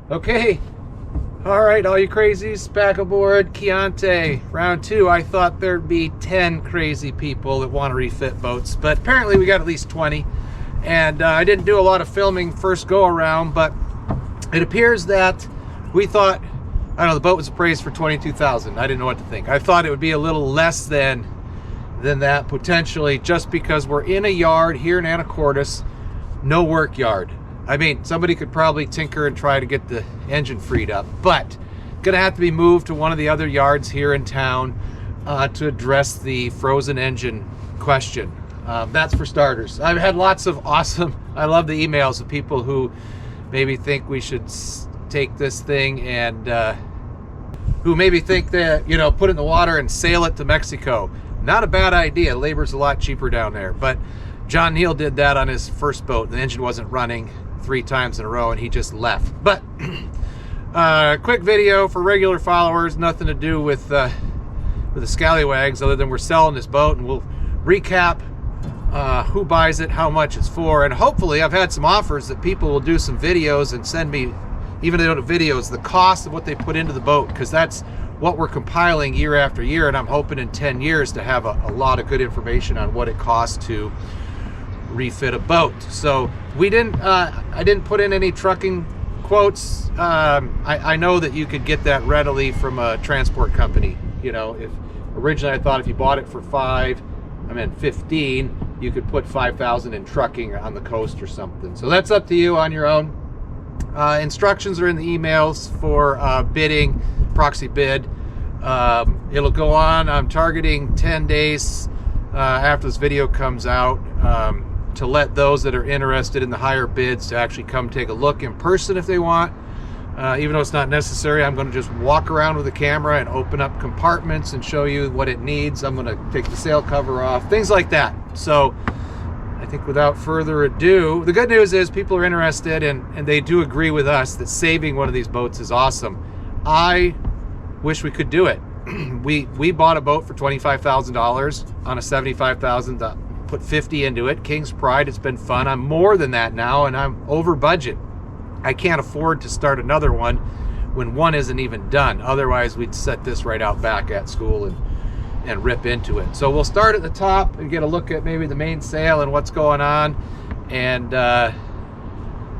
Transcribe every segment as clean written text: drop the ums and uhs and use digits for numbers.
Okay, all right, all you crazies, back aboard Chianti. Round 2, I thought there'd be 10 crazy people that want to refit boats, but apparently we got at least 20. And I didn't do a lot of filming first go around, but it appears that we thought, I don't know, the boat was appraised for $22,000. I didn't know what to think. I thought it would be a little less than that potentially, just because we're in a yard here in Anacortes, no work yard. I mean, somebody could probably tinker and try to get the engine freed up, but gonna have to be moved to one of the other yards here in town to address the frozen engine question. That's for starters. I've had lots of awesome, I love the emails of people who maybe think we should take this thing and who maybe think that, you know, put it in the water and sail it to Mexico. Not a bad idea. Labor's a lot cheaper down there, but John Neal did that on his first boat. The engine wasn't running 3 times in a row and he just left. But quick video for regular followers, nothing to do with the Skallywags other than we're selling this boat, and we'll recap who buys it, how much it's for, and hopefully I've had some offers that people will do some videos and send me, even if they don't have videos, the cost of what they put into the boat, because that's what we're compiling year after year, and I'm hoping in 10 years to have a lot of good information on what it costs to refit a boat. So we didn't I didn't put in any trucking quotes. I know that you could get that readily from a transport company. You know, if originally I thought if you bought it for 15, you could put 5,000 in trucking on the coast or something. So that's up to you on your own. Instructions are in the emails for bidding, proxy bid. It'll go on. I'm targeting 10 days after this video comes out to let those that are interested in the higher bids to actually come take a look in person if they want. Even though it's not necessary, I'm going to just walk around with a camera and open up compartments and show you what it needs. I'm going to take the sail cover off, things like that. So I think without further ado, the good news is people are interested, and they do agree with us that saving one of these boats is awesome. I wish we could do it. We bought a boat for $25,000 on a $75,000, put 50 into it. King's Pride, it's been fun. I'm more than that now, and I'm over budget. I can't afford to start another one when one isn't even done. Otherwise, we'd set this right out back at school and rip into it. So we'll start at the top and get a look at maybe the main sail and what's going on, and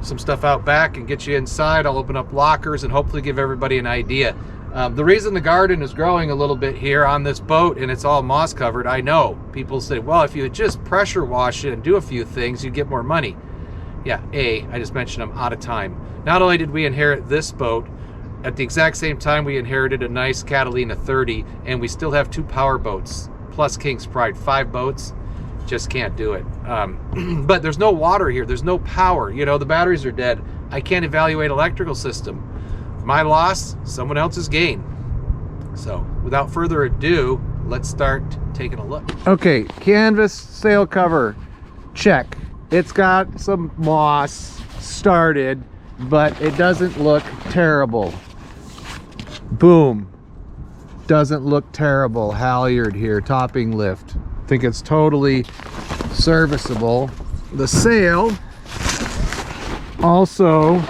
some stuff out back, and get you inside. I'll open up lockers and hopefully give everybody an idea. The reason the garden is growing a little bit here on this boat and it's all moss covered, I know. People say, well, if you just pressure wash it and do a few things, you'd get more money. Yeah, I just mentioned I'm out of time. Not only did we inherit this boat, at the exact same time we inherited a nice Catalina 30, and we still have 2 power boats, plus King's Pride, 5 boats. Just can't do it. But there's no water here, there's no power. You know, the batteries are dead. I can't evaluate electrical system. My loss, someone else's gain. So without further ado, let's start taking a look. Okay, canvas sail cover, check. It's got some moss started, but it doesn't look terrible. Boom. Doesn't look terrible. Halyard here, topping lift. I think it's totally serviceable. The sail also,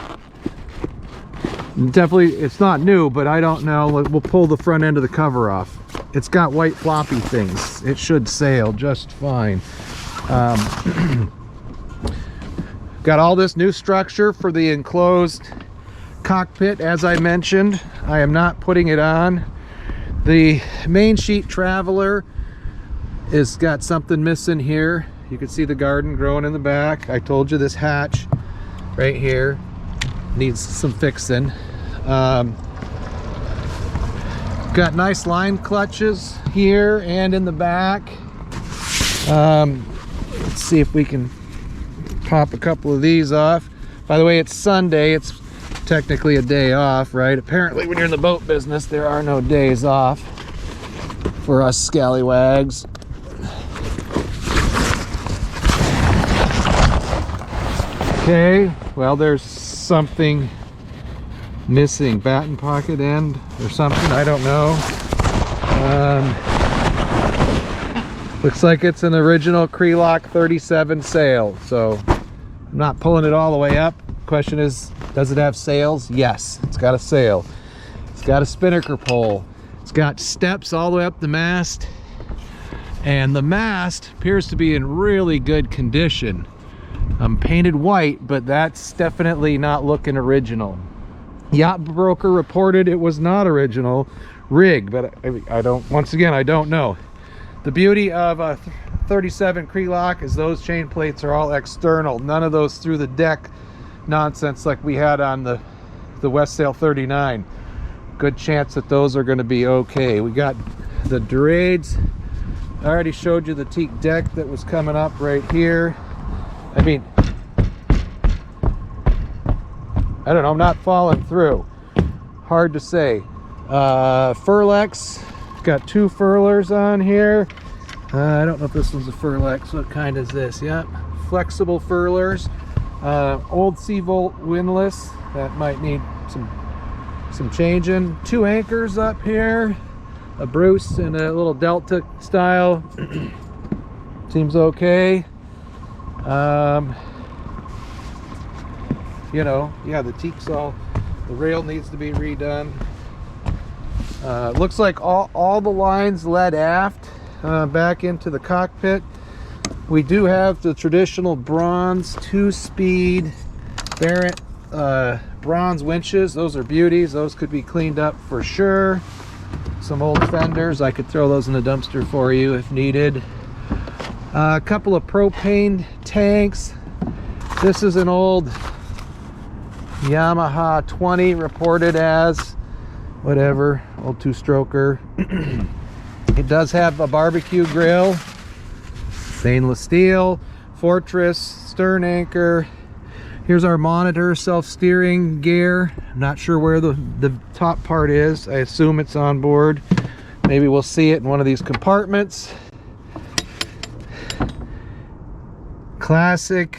definitely, it's not new, but I don't know. We'll pull the front end of the cover off. It's got white floppy things. It should sail just fine. Got all this new structure for the enclosed cockpit, as I mentioned. I am not putting it on. The main sheet Traveler has got something missing here. You can see the garden growing in the back. I told you this hatch right here needs some fixing. Got nice line clutches here and in the back. Let's see if we can pop a couple of these off. By the way, it's Sunday. It's technically a day off, right? Apparently when you're in the boat business, there are no days off for us Skallywags. Okay, well, there's something missing. Batten pocket end or something, I don't know. Looks like it's an original Crealock 37 sail, so I'm not pulling it all the way up. question is, does it have sails? Yes, it's got a sail. It's got a spinnaker pole. It's got steps all the way up the mast. And the mast appears to be in really good condition. Painted white, but that's definitely not looking original. Yacht broker reported it was not original rig, but I don't, once again, I don't know. The beauty of a 37 Crealock is those chain plates are all external. None of those through the deck nonsense like we had on the West Sail 39. Good chance that those are going to be okay. We got the Dorades. I already showed you the teak deck that was coming up right here. I mean, I don't know, I'm not falling through. Hard to say. Furlex, got 2 furlers on here. I don't know if this one's a Furlex. What kind is this? Yep, flexible furlers. Old Seavolt windlass that might need some changing. 2 anchors up here, a Bruce and a little Delta style. Seems okay. You know, yeah, the teak's all, the rail needs to be redone. Looks like all the lines led aft back into the cockpit. We do have the traditional bronze 2-speed Barrett bronze winches. Those are beauties. Those could be cleaned up for sure. Some old fenders, I could throw those in the dumpster for you if needed. A couple of propane tanks. This is an old Yamaha 20, reported as whatever, old 2-stroker. It does have a barbecue grill, stainless steel, Fortress stern anchor. Here's our monitor, self-steering gear. I'm not sure where the top part is. I assume it's on board. Maybe we'll see it in one of these compartments. Classic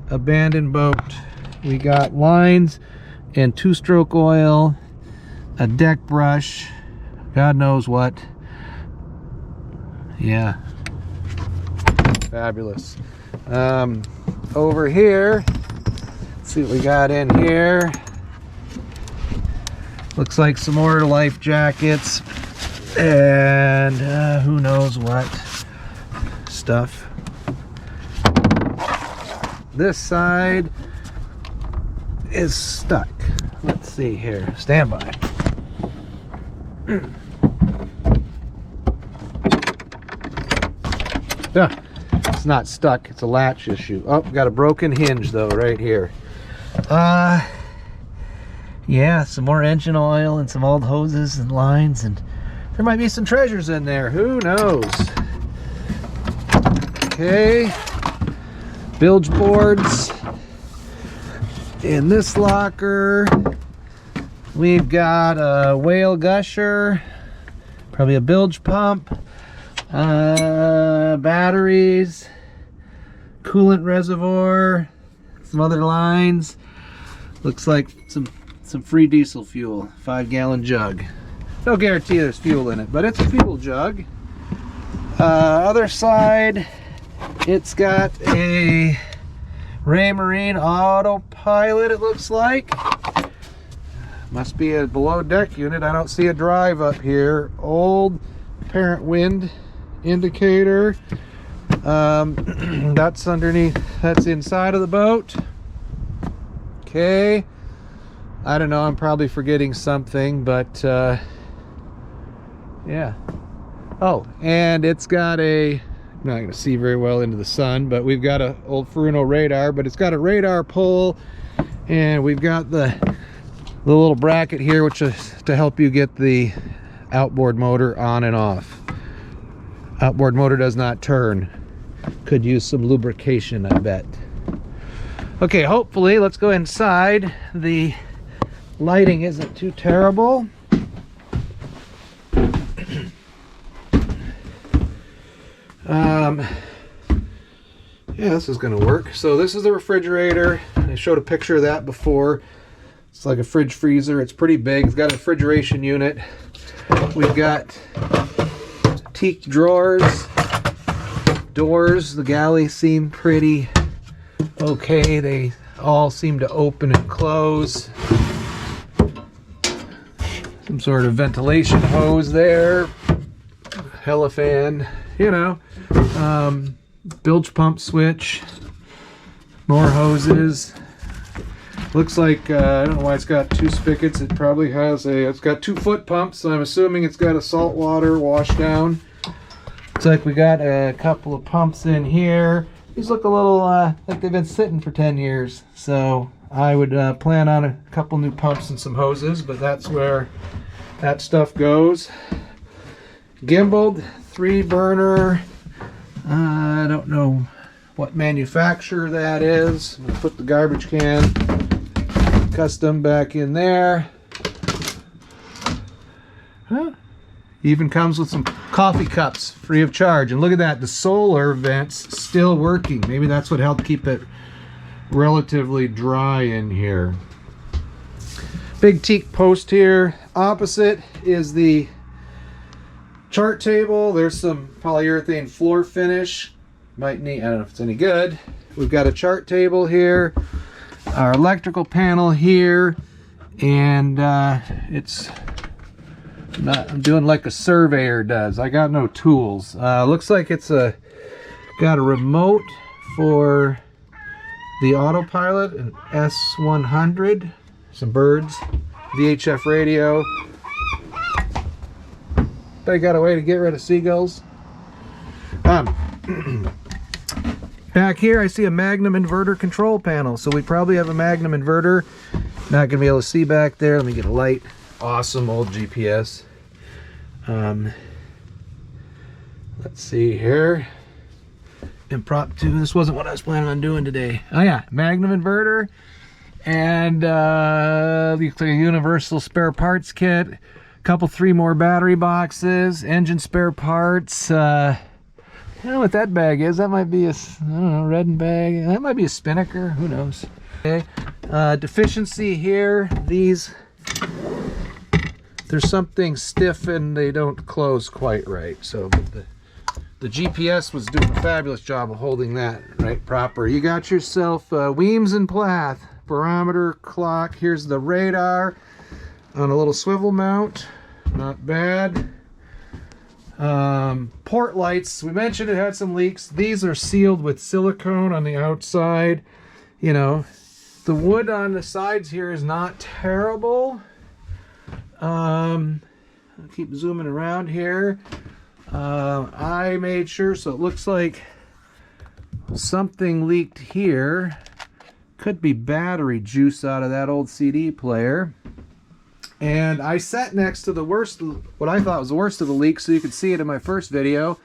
abandoned boat. We got lines and 2-stroke oil, a deck brush, God knows what. Yeah, fabulous. Over here, let's see what we got in here. Looks like some more life jackets and who knows what stuff. This side is stuck. Let's see here. Stand by. Yeah, it's not stuck. It's a latch issue. Oh, got a broken hinge though right here. Yeah, some more engine oil and some old hoses and lines, and there might be some treasures in there. Who knows? Okay. Bilge boards. In this locker, we've got a whale gusher, probably a bilge pump, batteries, coolant reservoir, some other lines. Looks like some free diesel fuel, 5-gallon jug. No guarantee there's fuel in it, but it's a fuel jug. Other side, it's got a Raymarine Autopilot, it looks like. Must be a below deck unit. I don't see a drive up here. Old apparent wind indicator. That's underneath, that's inside of the boat. Okay. I don't know, I'm probably forgetting something, but yeah. Oh, and it's got a, I'm not going to see very well into the sun, but we've got a old Furuno radar, but it's got a radar pole, and we've got the little bracket here, which is to help you get the outboard motor on and off. Outboard motor does not turn. Could use some lubrication, I bet. Okay, hopefully, let's go inside. The lighting isn't too terrible. Yeah, this is going to work. So this is the refrigerator. I showed a picture of that before. It's like a fridge freezer. It's pretty big. It's got a refrigeration unit. We've got teak drawers, doors. The galleys seem pretty okay. They all seem to open and close. Some sort of ventilation hose there. Hella fan, you know. Bilge pump switch. More hoses. Looks like, I don't know why it's got two spigots. It probably has it's got 2 foot pumps, so I'm assuming it's got a saltwater wash down. Looks like we got a couple of pumps in here. These look a little like they've been sitting for 10 years. So I would plan on a couple new pumps and some hoses, but that's where that stuff goes. Gimbaled 3-burner. I don't know what manufacturer that is. I'm gonna put the garbage can custom back in there. Huh? Even comes with some coffee cups free of charge. And look at that, the solar vents still working. Maybe that's what helped keep it relatively dry in here. Big teak post here. Opposite is the chart table. There's some polyurethane floor finish. Might need, I don't know if it's any good. We've got a chart table here. Our electrical panel here. And I'm doing like a surveyor does. I got no tools. Looks like it's got a remote for the Autopilot, an S100, some birds, VHF radio. They got a way to get rid of seagulls. Back here I see a Magnum inverter control panel, so we probably have a Magnum inverter. Not gonna be able to see back there. Let me get a light. Awesome old GPS. Let's see here. Impromptu. This wasn't what I was planning on doing today. Oh yeah, Magnum inverter and a universal spare parts kit. A couple, 3 more battery boxes, engine spare parts. I don't know what that bag is. That might be a, I don't know, Redden bag. That might be a Spinnaker. Who knows? Okay. Deficiency here. These, there's something stiff and they don't close quite right. So the GPS was doing a fabulous job of holding that right proper. You got yourself Weems and Plath barometer clock. Here's the radar on a little swivel mount. Not bad. Port lights. We mentioned it had some leaks. These are sealed with silicone on the outside. You know, the wood on the sides here is not terrible. I'll keep zooming around here. I made sure, so it looks like something leaked here. Could be battery juice out of that old CD player. And I sat next to the worst, what I thought was the worst of the leaks, so you could see it in my first video.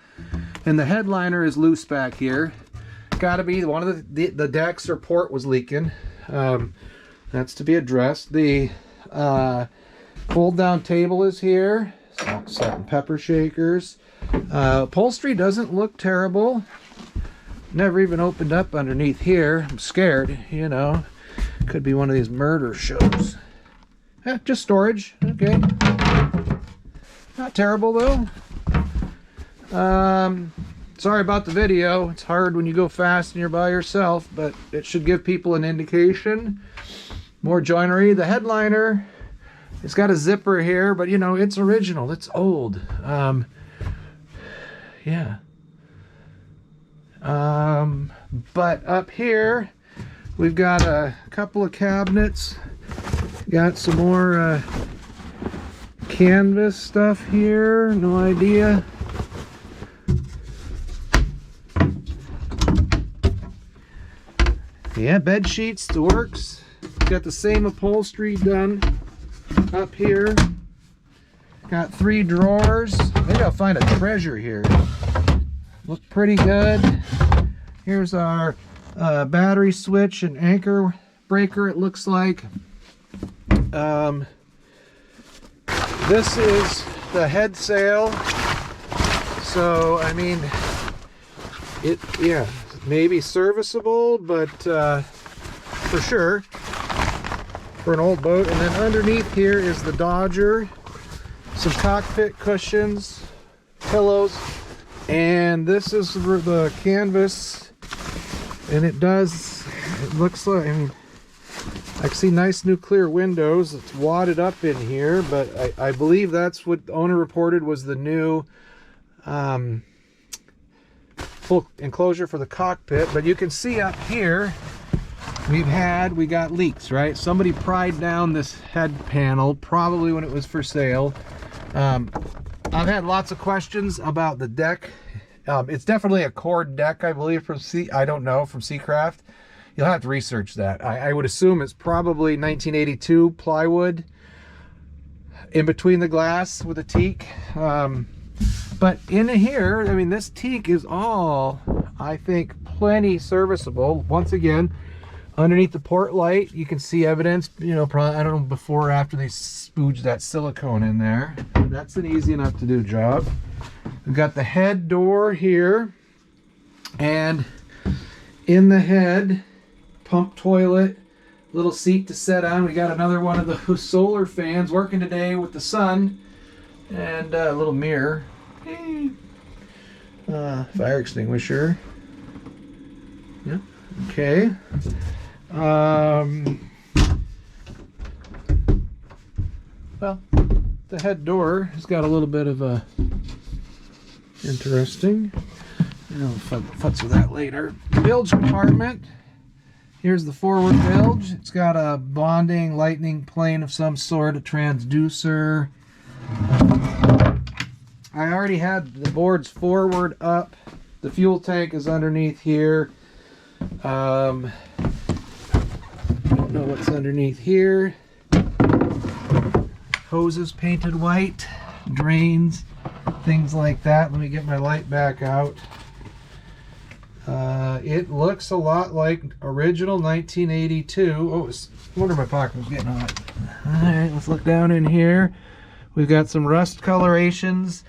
And the headliner is loose back here. Gotta be one of the decks or port was leaking. That's to be addressed. The fold down table is here. Salt and pepper shakers. Upholstery doesn't look terrible. Never even opened up underneath here. I'm scared, you know. Could be one of these murder shows. Just storage. Okay. Not terrible though. Sorry about the video. It's hard when you go fast and you're by yourself, but it should give people an indication. More joinery. The headliner, it's got a zipper here, but you know, it's original. It's old. Yeah. But up here, we've got a couple of cabinets. Got some more canvas stuff here. No idea. Yeah, bed sheets, the works. Got the same upholstery done up here. Got 3 drawers. Maybe I'll find a treasure here. Look pretty good. Here's our battery switch and anchor breaker, it looks like. This is the head sail. So, I mean, yeah, maybe serviceable, but for sure, for an old boat. And then underneath here is the Dodger, some cockpit cushions, pillows, and this is the canvas. And it looks like, I mean, I can see nice new clear windows. It's wadded up in here, but I believe that's what the owner reported was the new full enclosure for the cockpit. But you can see up here, we got leaks, right? Somebody pried down this head panel, probably when it was for sale. I've had lots of questions about the deck. It's definitely a cord deck, I believe, from Seacraft. You'll have to research that. I would assume it's probably 1982 plywood in between the glass with a teak. But in here, I mean, this teak is all, I think, plenty serviceable. Once again, underneath the port light, you can see evidence, you know, probably, I don't know, before or after they spooged that silicone in there. That's an easy enough to do job. We've got the head door here, and in the head, pump toilet, little seat to sit on. We got another one of the solar fans working today with the sun, and a little mirror. Fire extinguisher. Yep. Okay. Well, the head door has got a little bit of a interesting. I'll futz with that later. Bilge compartment. Here's the forward bilge. It's got a bonding lightning plane of some sort, a transducer. I already had the boards forward up. The fuel tank is underneath here. Don't know what's underneath here. Hoses painted white, drains, things like that. Let me get my light back out. It looks a lot like original 1982. Oh, I wonder if my pocket was getting hot. All right, let's look down in here. We've got some rust colorations.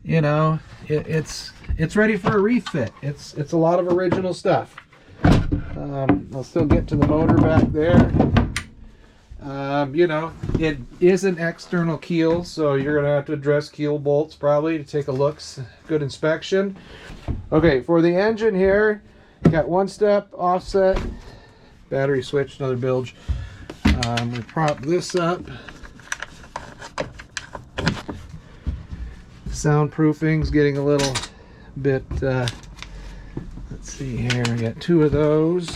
You know, it's ready for a refit. It's a lot of original stuff. I'll still get to the motor back there. You know, it is an external keel, so you're gonna have to address keel bolts probably to take a look, good inspection. Okay, for the engine here, got one step offset, battery switch, another bilge. We prop this up. Soundproofing's getting a little bit, let's see here, we got two of those.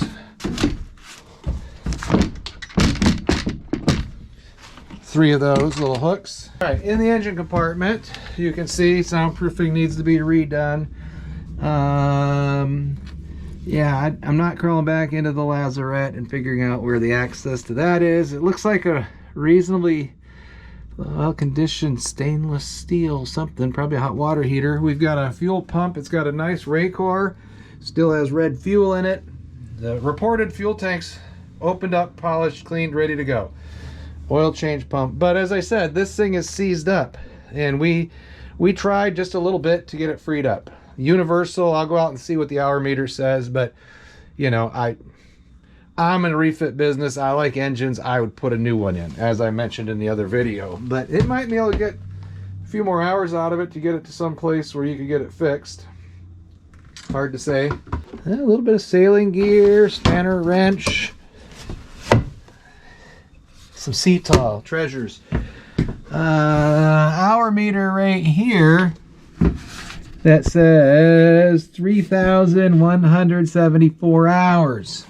Three of those little hooks. All right, in the engine compartment, you can see soundproofing needs to be redone. Yeah, I'm not crawling back into the lazarette and figuring out where the access to that is. It looks like a reasonably well-conditioned stainless steel something, probably a hot water heater. We've got a fuel pump. It's got a nice Raycor, still has red fuel in it. The reported fuel tank's opened up, polished, cleaned, ready to go. Oil change pump. But as I said, this thing is seized up, and we tried just a little bit to get it freed up. Universal, I'll go out and see what the hour meter says, but you know, I'm in a refit business. I like engines. I would put a new one in, as I mentioned in the other video, but it might be able to get a few more hours out of it to get it to some place where you could get it fixed. Hard to say. A little bit of sailing gear, spanner, wrench, some CTOL treasures. Hour meter right here that says 3,174 hours.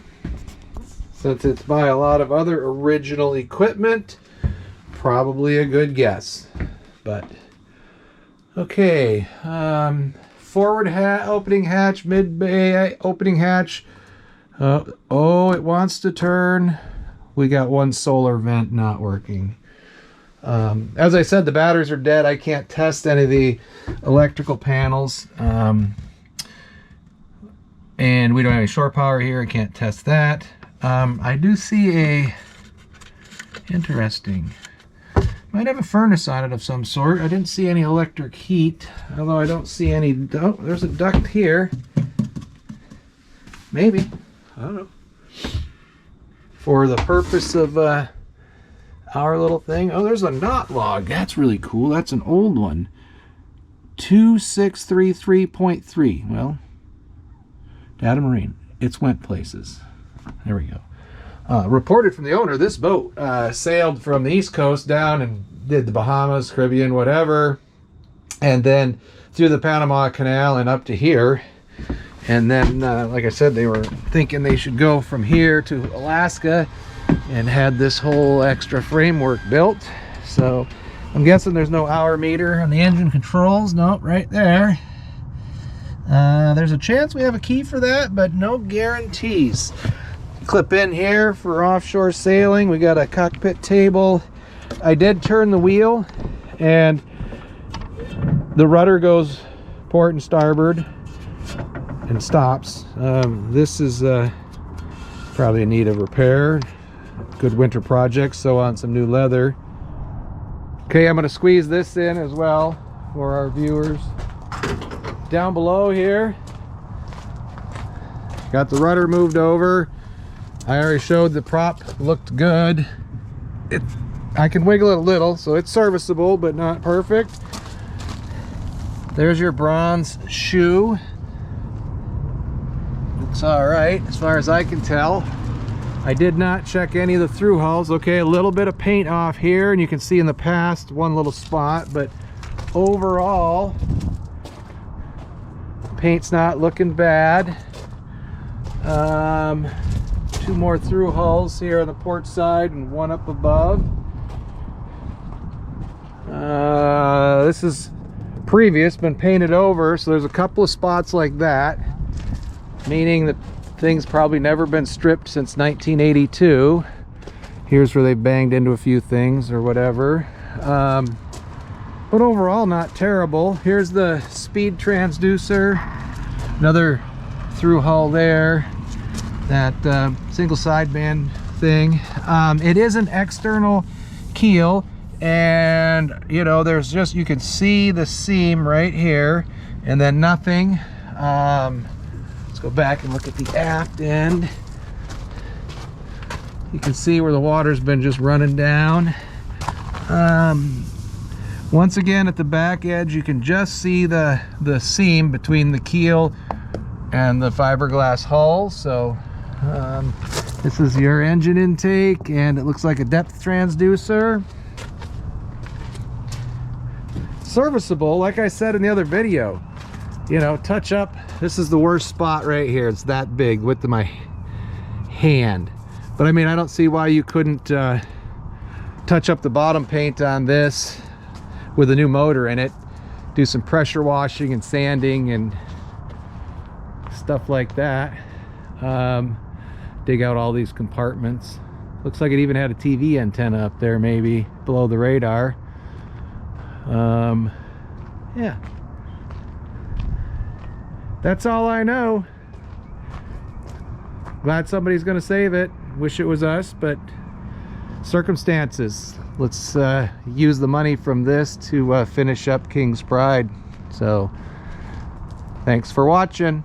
Since it's by a lot of other original equipment, probably a good guess. But okay, forward opening hatch, mid bay opening hatch. Oh, it wants to turn. We got one solar vent not working. As I said, the batteries are dead. I can't test any of the electrical panels. And we don't have any shore power here. I can't test that. I do see a interesting, might have a furnace on it of some sort. I didn't see any electric heat, although I don't see any. Oh, there's a duct here. Maybe, I don't know. For the purpose of our little thing. Oh, there's a knot log. That's really cool. That's an old one. 2633.3. Well, data marine. It's went places. There we go. reported from the owner, this boat sailed from the East Coast down and did the Bahamas, Caribbean, whatever, and then through the Panama Canal and up to here. And then, like I said, they were thinking they should go from here to Alaska and had this whole extra framework built. So I'm guessing there's no hour meter on the engine controls. Nope, right there. There's a chance we have a key for that, but no guarantees. Clip in here for offshore sailing. We got a cockpit table. I did turn the wheel and the rudder goes port and starboard and stops. This is probably in need of repair. Good winter project, so on some new leather. Okay, I'm going to squeeze this in as well for our viewers. Down below here, got the rudder moved over. I already showed the prop looked good. I can wiggle it a little, so it's serviceable, but not perfect. There's your bronze shoe. Looks all right as far as I can tell. I did not check any of the through hulls. Okay, a little bit of paint off here, and you can see in the past one little spot, but overall paint's not looking bad. Two more through hulls here on the port side and one up above. This is previous, been painted over, so there's a couple of spots like that, meaning that things probably never been stripped since 1982. Here's where they banged into a few things or whatever. But overall not terrible. Here's the speed transducer, another through hull there, that single sideband thing. It is an external keel, and you know, there's just, you can see the seam right here and then nothing. Let's go back and look at the aft end. You can see where the water's been just running down. Once again, at the back edge, you can just see the seam between the keel and the fiberglass hull. So this is your engine intake, and it looks like a depth transducer. Serviceable, like I said in the other video. You know, touch up. This is the worst spot right here. It's that big, width of my hand. But I mean, I don't see why you couldn't touch up the bottom paint on this with a new motor in it, do some pressure washing and sanding and stuff like that. Dig out all these compartments. Looks like it even had a TV antenna up there, maybe below the radar. Yeah, that's all I know. Glad somebody's gonna save it. Wish it was us, but circumstances. Let's use the money from this to finish up King's Pride. So thanks for watching.